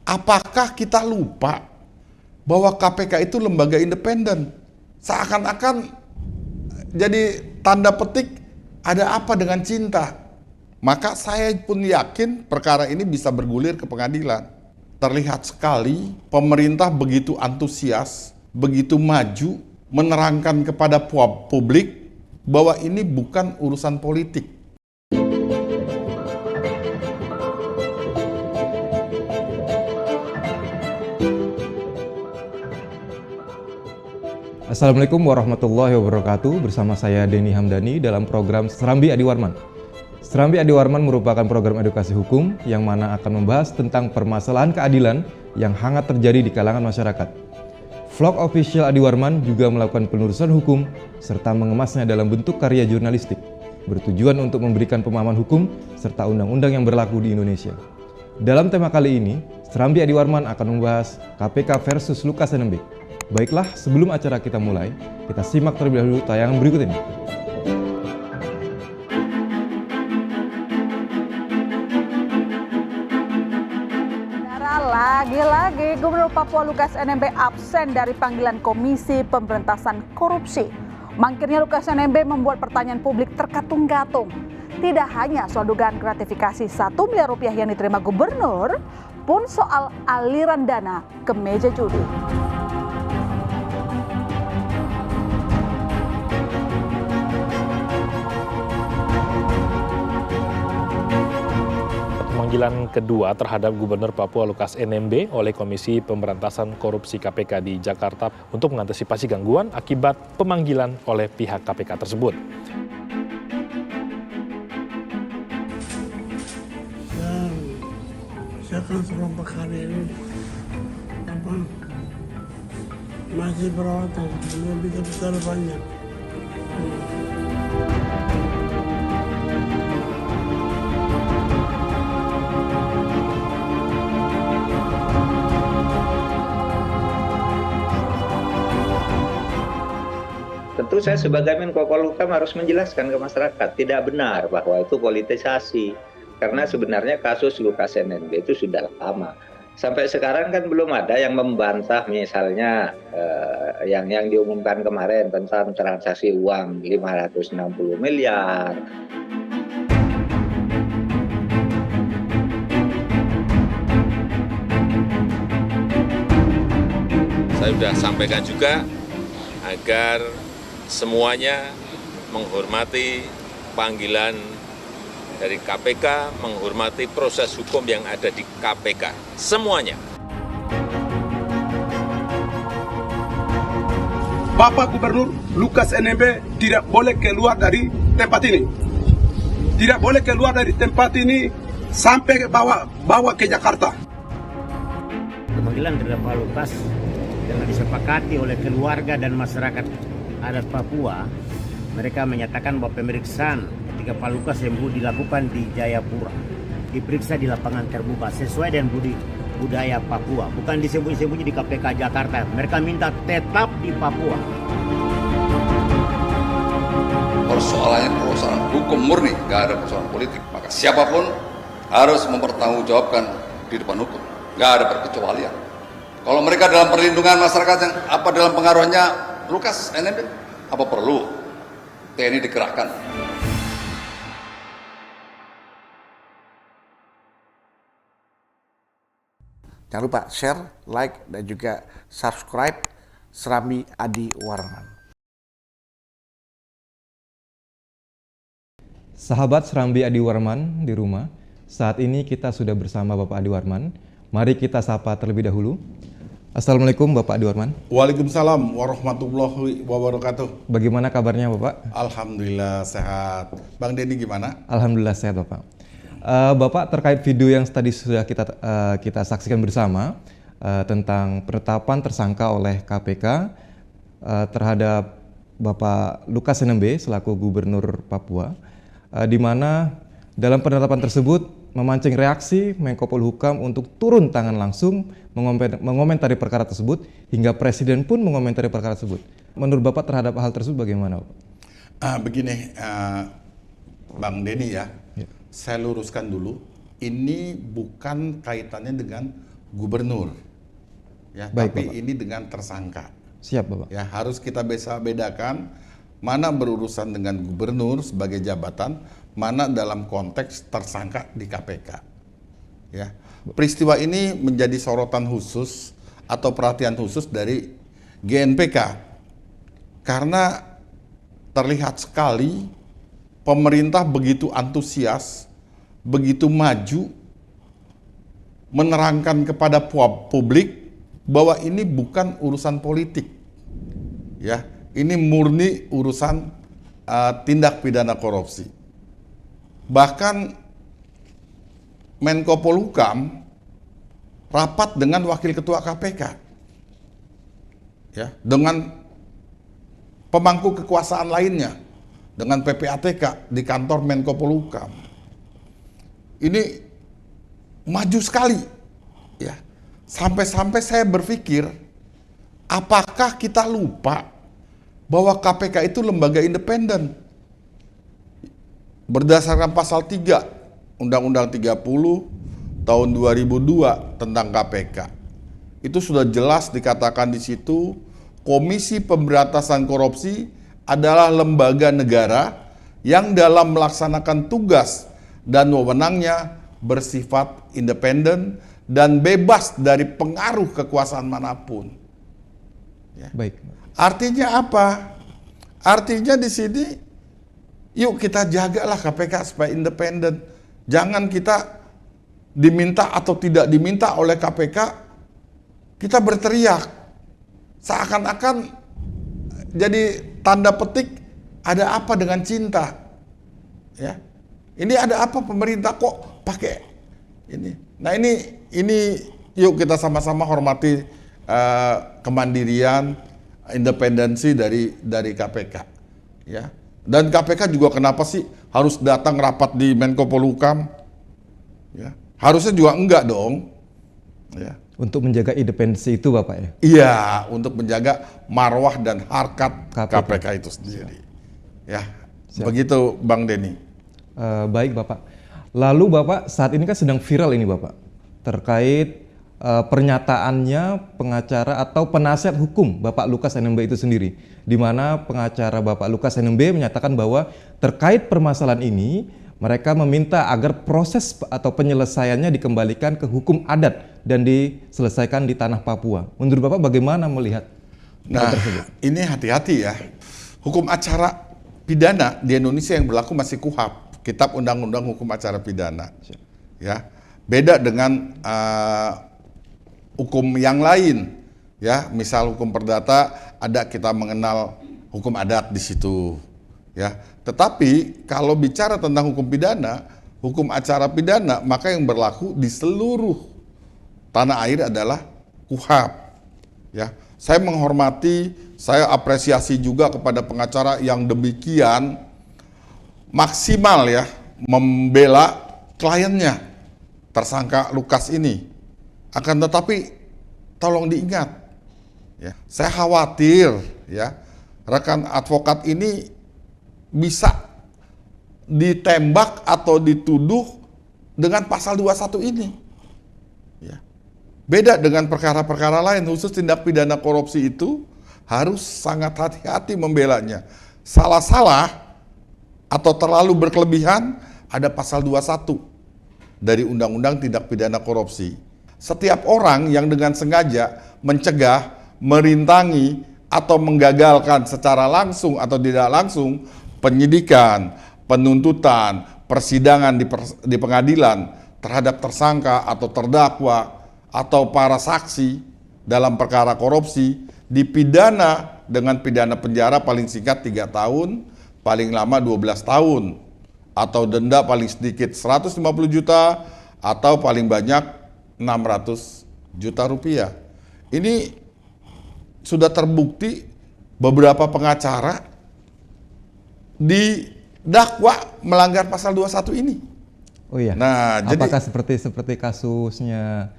Apakah kita lupa bahwa KPK itu lembaga independen? Seakan-akan jadi tanda petik ada apa dengan cinta. Maka saya pun yakin perkara ini bisa bergulir ke pengadilan. Terlihat sekali pemerintah begitu antusias, begitu maju, menerangkan kepada publik bahwa ini bukan urusan politik. Assalamualaikum warahmatullahi wabarakatuh. Bersama saya Denny Hamdani dalam program Serambi Adi Warman. Serambi Adi Warman merupakan program edukasi hukum yang mana akan membahas tentang permasalahan keadilan yang hangat terjadi di kalangan masyarakat. Vlog official Adi Warman juga melakukan penelusuran hukum serta mengemasnya dalam bentuk karya jurnalistik, bertujuan untuk memberikan pemahaman hukum serta undang-undang yang berlaku di Indonesia. Dalam tema kali ini, Serambi Adi Warman akan membahas KPK versus Lukas NMB. Baiklah, sebelum acara kita mulai, kita simak terlebih dahulu tayangan berikut ini. Lagi-lagi Gubernur Papua Lukas NMB absen dari panggilan Komisi Pemberantasan Korupsi. Mangkirnya Lukas NMB membuat pertanyaan publik terkatung-katung. Tidak hanya soal dugaan gratifikasi 1 miliar rupiah yang diterima gubernur, pun soal aliran dana ke meja judi. Pemanggilan kedua terhadap Gubernur Papua Lukas NMB oleh Komisi Pemberantasan Korupsi KPK di Jakarta untuk mengantisipasi gangguan akibat pemanggilan oleh pihak KPK tersebut. Saya akan serombak hari ini masih perawatan, belum bisa bicara banyak. Tentu saya sebagai Menko Polhukam harus menjelaskan ke masyarakat, tidak benar bahwa itu politisasi. Karena sebenarnya kasus Lukas NMB itu sudah lama. Sampai sekarang kan belum ada yang membantah misalnya yang diumumkan kemarin tentang transaksi uang 560 miliar. Saya sudah sampaikan juga agar semuanya menghormati panggilan dari KPK, menghormati proses hukum yang ada di KPK. Semuanya. Bapak Gubernur Lukas NMB tidak boleh keluar dari tempat ini. Tidak boleh keluar dari tempat ini sampai bawa ke Jakarta. Pemanggilan terhadap Pak Lukas yang disepakati oleh keluarga dan masyarakat adat Papua, mereka menyatakan bahwa pemeriksaan ketika Pak Lukas NMB dilakukan di Jayapura, diperiksa di lapangan terbuka sesuai dengan budaya Papua, bukan disembunyi-sembunyi di KPK Jakarta. Mereka minta tetap di Papua. Persoalannya persoalan hukum murni, nggak ada persoalan politik. Maka siapapun harus mempertanggungjawabkan di depan hukum, nggak ada perkecualian. Kalau mereka dalam perlindungan masyarakat yang apa dalam pengaruhnya Lukas NMB, apa perlu TNI dikerahkan? Jangan lupa share, like, dan juga subscribe Serambi Adi Warman. Sahabat Serambi Adi Warman di rumah, saat ini kita sudah bersama Bapak Adi Warman. Mari kita sapa terlebih dahulu. Assalamualaikum Bapak Adi Warman. Waalaikumsalam warahmatullahi wabarakatuh. Bagaimana kabarnya Bapak? Alhamdulillah sehat. Bang Denny gimana? Alhamdulillah sehat Bapak. Bapak, terkait video yang tadi sudah kita saksikan bersama tentang penetapan tersangka oleh KPK terhadap Bapak Lukas NMB selaku Gubernur Papua, di mana dalam penetapan tersebut memancing reaksi Menko Polhukam untuk turun tangan langsung mengomentari perkara tersebut, hingga Presiden pun mengomentari perkara tersebut. Menurut Bapak terhadap hal tersebut bagaimana, Bapak? Begini, Bang Denny ya, saya luruskan dulu, ini bukan kaitannya dengan gubernur. Ya, Baik, tapi Bapak. ini dengan tersangka. Siap, Bapak. Ya, harus kita bisa bedakan mana berurusan dengan gubernur sebagai jabatan, mana dalam konteks tersangka di KPK. Ya. Peristiwa ini menjadi sorotan khusus atau perhatian khusus dari GNPK karena terlihat sekali pemerintah begitu antusias, begitu maju menerangkan kepada publik bahwa ini bukan urusan politik, ya, ini murni urusan tindak pidana korupsi. Bahkan Menko Polhukam rapat dengan Wakil Ketua KPK, ya, dengan pemangku kekuasaan lainnya, dengan PPATK di kantor Menko Polhukam. Ini maju sekali, ya. Sampai-sampai saya berpikir, apakah kita lupa bahwa KPK itu lembaga independen? Berdasarkan pasal 3 Undang-Undang 30 tahun 2002 tentang KPK. Itu sudah jelas dikatakan di situ, Komisi Pemberantasan Korupsi adalah lembaga negara yang dalam melaksanakan tugas dan wewenangnya bersifat independen dan bebas dari pengaruh kekuasaan manapun. Ya. Baik. Artinya apa? Artinya di sini, yuk kita jagalah KPK supaya independen. Jangan kita diminta atau tidak diminta oleh KPK, kita berteriak. Seakan-akan jadi tanda petik ada apa dengan cinta. Ya. Ini ada apa pemerintah kok pakai ini. Nah ini yuk kita sama-sama hormati kemandirian, independensi dari KPK, ya. Dan KPK juga kenapa sih harus datang rapat di Menko Polhukam? Ya, harusnya juga enggak dong. Ya. Untuk menjaga independensi itu, Bapak, ya? Iya, untuk menjaga marwah dan harkat KPK itu sendiri. Ya, begitu Bang Denny. Baik, Bapak. Lalu Bapak, saat ini kan sedang viral ini, Bapak, terkait pernyataannya pengacara atau penasihat hukum Bapak Lukas NMB itu sendiri, di mana pengacara Bapak Lukas NMB menyatakan bahwa terkait permasalahan ini mereka meminta agar proses atau penyelesaiannya dikembalikan ke hukum adat dan diselesaikan di tanah Papua. Menurut Bapak bagaimana melihat hal tersebut? Ini hati-hati ya. Hukum acara pidana di Indonesia yang berlaku masih KUHP, Kitab Undang-Undang Hukum Acara Pidana. Ya, beda dengan hukum yang lain, ya. Misal hukum perdata ada kita mengenal hukum adat di situ, ya. Tetapi kalau bicara tentang hukum pidana, hukum acara pidana, maka yang berlaku di seluruh tanah air adalah KUHP, ya. Saya menghormati, saya apresiasi juga kepada pengacara yang demikian maksimal ya membela kliennya, tersangka Lukas ini. Akan tetapi tolong diingat, ya, saya khawatir ya rekan advokat ini bisa ditembak atau dituduh dengan pasal 21 ini. Ya. Beda dengan perkara-perkara lain, khusus tindak pidana korupsi itu harus sangat hati-hati membelanya. Salah-salah atau terlalu berkelebihan ada pasal 21 dari Undang-Undang Tindak Pidana Korupsi. Setiap orang yang dengan sengaja mencegah, merintangi, atau menggagalkan secara langsung atau tidak langsung penyidikan, penuntutan, persidangan di pengadilan terhadap tersangka atau terdakwa atau para saksi dalam perkara korupsi dipidana dengan pidana penjara paling singkat 3 tahun, paling lama 12 tahun, atau denda paling sedikit 150 juta atau paling banyak 600 juta rupiah. Ini sudah terbukti beberapa pengacara didakwa melanggar pasal 21 ini. Oh iya. Nah, apakah seperti kasusnya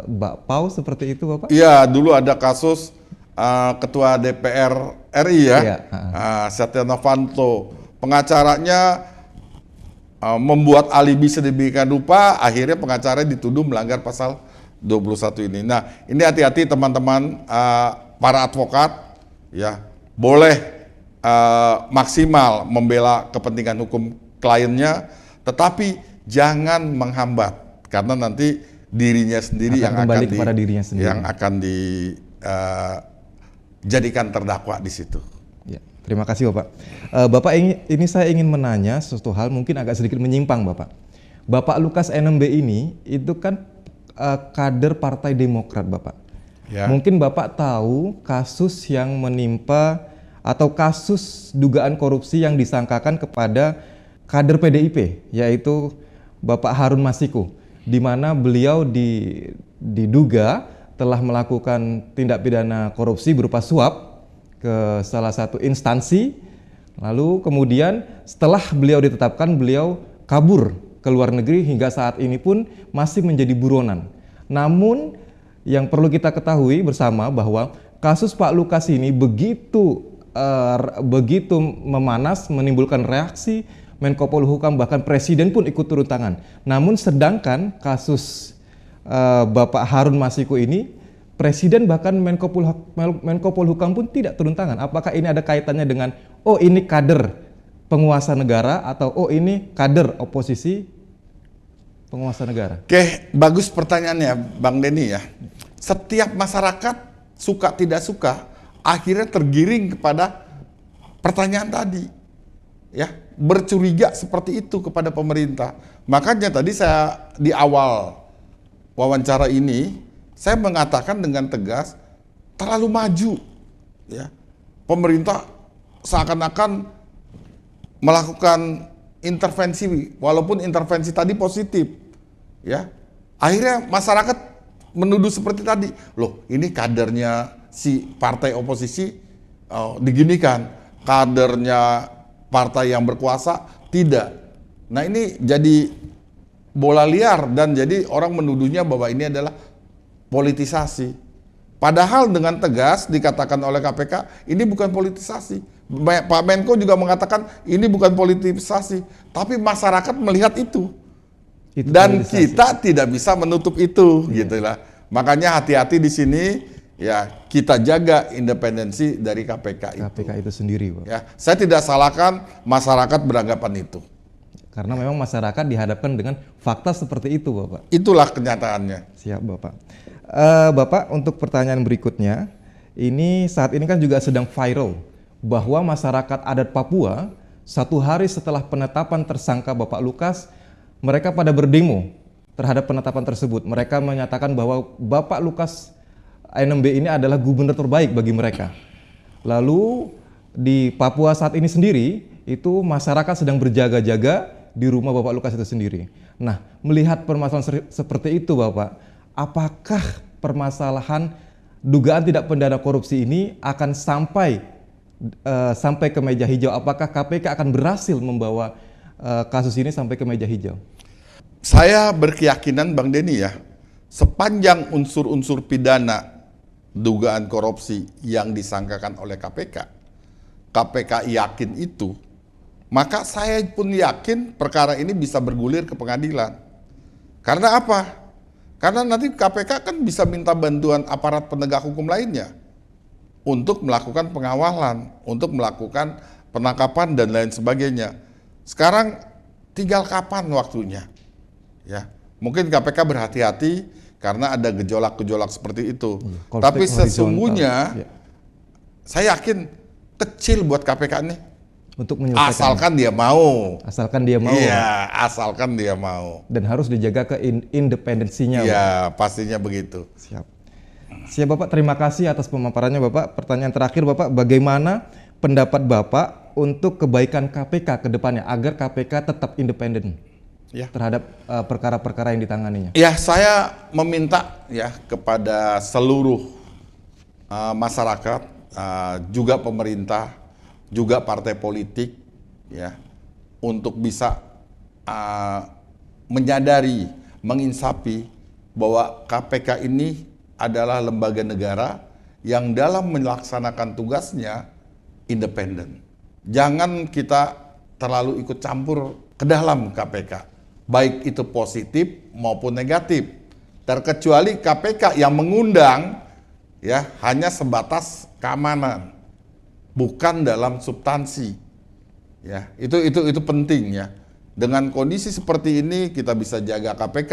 Mbak Pau seperti itu, Bapak? Iya, dulu ada kasus Ketua DPR RI ya, iya. Setia Novanto. Pengacaranya membuat alibi sedemikian rupa, akhirnya pengacara dituduh melanggar pasal 21 ini. Nah, ini hati-hati teman-teman, para advokat ya, boleh maksimal membela kepentingan hukum kliennya, tetapi jangan menghambat karena nanti dirinya sendiri yang akan dijadikan terdakwa di situ. Ya, terima kasih Bapak. Bapak ini saya ingin menanya sesuatu hal mungkin agak sedikit menyimpang Bapak. Bapak Lukas NMB ini itu kan kader Partai Demokrat Bapak. Ya. Mungkin Bapak tahu kasus yang menimpa atau kasus dugaan korupsi yang disangkakan kepada kader PDIP, yaitu Bapak Harun Masiku, di mana beliau diduga telah melakukan tindak pidana korupsi berupa suap ke salah satu instansi, lalu kemudian setelah beliau ditetapkan, beliau kabur ke luar negeri hingga saat ini pun masih menjadi buronan. Namun yang perlu kita ketahui bersama bahwa kasus Pak Lukas ini begitu memanas, menimbulkan reaksi. Menko Polhukam bahkan Presiden pun ikut turun tangan. Namun sedangkan kasus Bapak Harun Masiku ini, Presiden bahkan Menko Polhukam pun tidak turun tangan. Apakah ini ada kaitannya dengan ini kader penguasa negara atau ini kader oposisi penguasa negara? Oke, bagus pertanyaannya Bang Denny ya. Setiap masyarakat suka tidak suka akhirnya tergiring kepada pertanyaan tadi. Ya, bercuriga seperti itu kepada pemerintah. Makanya tadi saya di awal wawancara ini saya mengatakan dengan tegas terlalu maju. Ya. Pemerintah seakan-akan melakukan intervensi, walaupun intervensi tadi positif, ya. Akhirnya masyarakat menuduh seperti tadi, loh ini kadernya si partai oposisi diginikan, kadernya partai yang berkuasa tidak. Nah ini jadi bola liar dan jadi orang menuduhnya bahwa ini adalah politisasi. Padahal dengan tegas dikatakan oleh KPK ini bukan politisasi. Pak Menko juga mengatakan ini bukan politisasi, tapi masyarakat melihat itu dan kita tidak bisa menutup itu, gitulah. Makanya hati-hati di sini, ya kita jaga independensi dari KPK itu. KPK itu sendiri, Pak. Ya, saya tidak salahkan masyarakat beranggapan itu. Karena memang masyarakat dihadapkan dengan fakta seperti itu, Bapak. Itulah kenyataannya. Siap, Bapak. Bapak, untuk pertanyaan berikutnya, ini saat ini kan juga sedang viral bahwa masyarakat adat Papua 1 hari setelah penetapan tersangka Bapak Lukas, mereka pada berdemo terhadap penetapan tersebut. Mereka menyatakan bahwa Bapak Lukas NMB ini adalah gubernur terbaik bagi mereka. Lalu di Papua saat ini sendiri, itu masyarakat sedang berjaga-jaga di rumah Bapak Lukas itu sendiri. Nah, melihat permasalahan seperti itu Bapak, apakah permasalahan dugaan tidak pidana korupsi ini akan sampai ke meja hijau? Apakah KPK akan berhasil membawa kasus ini sampai ke meja hijau? Saya berkeyakinan Bang Denny ya, sepanjang unsur-unsur pidana dugaan korupsi yang disangkakan oleh KPK yakin itu, maka saya pun yakin perkara ini bisa bergulir ke pengadilan. Karena apa? Karena nanti KPK kan bisa minta bantuan aparat penegak hukum lainnya untuk melakukan pengawalan, untuk melakukan penangkapan dan lain sebagainya. Sekarang tinggal kapan waktunya? Ya, mungkin KPK berhati-hati karena ada gejolak-gejolak seperti itu. Tapi sesungguhnya saya yakin kecil buat KPK nih. Untuk menyelesaikan. Asalkan dia mau. Asalkan dia mau. Iya, asalkan dia mau. Dan harus dijaga independensinya. Iya, pastinya begitu. Siap. Siap Bapak, terima kasih atas pemaparannya Bapak. Pertanyaan terakhir Bapak, bagaimana pendapat Bapak untuk kebaikan KPK ke depannya agar KPK tetap independen terhadap perkara-perkara yang ditanganinya? Ya, saya meminta ya kepada seluruh masyarakat, juga pemerintah, juga partai politik, ya, untuk bisa menyadari, menginsapi bahwa KPK ini adalah lembaga negara yang dalam melaksanakan tugasnya independen. Jangan kita terlalu ikut campur ke dalam KPK, baik itu positif maupun negatif. terkecuali KPK yang mengundang ya hanya sebatas keamanan, bukan dalam substansi. Ya, itu penting ya. Dengan kondisi seperti ini kita bisa jaga KPK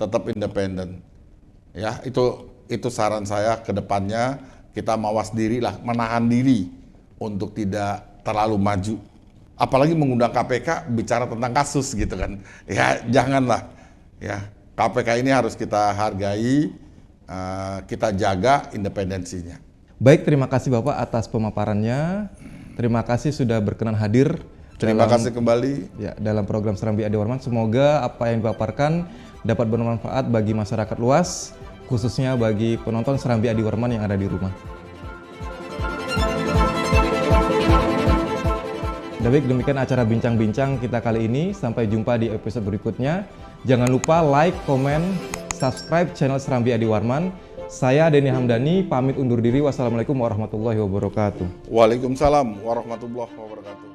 tetap independen. Ya, itu saran saya ke depannya, kita mawas diri lah, menahan diri untuk tidak terlalu maju. Apalagi mengundang KPK bicara tentang kasus gitu kan. Ya, janganlah. Ya, KPK ini harus kita hargai, kita jaga independensinya. Baik, terima kasih Bapak atas pemaparannya. Terima kasih sudah berkenan hadir. Terima kasih kembali. Ya, dalam program Serambi Adi Warman. Semoga apa yang dipaparkan dapat bermanfaat bagi masyarakat luas, khususnya bagi penonton Serambi Adi Warman yang ada di rumah. Baik, demikian acara bincang-bincang kita kali ini. Sampai jumpa di episode berikutnya. Jangan lupa like, komen, subscribe channel Serambi Adi Warman. Saya Denny Hamdani, pamit undur diri. Wassalamualaikum warahmatullahi wabarakatuh. Waalaikumsalam warahmatullahi wabarakatuh.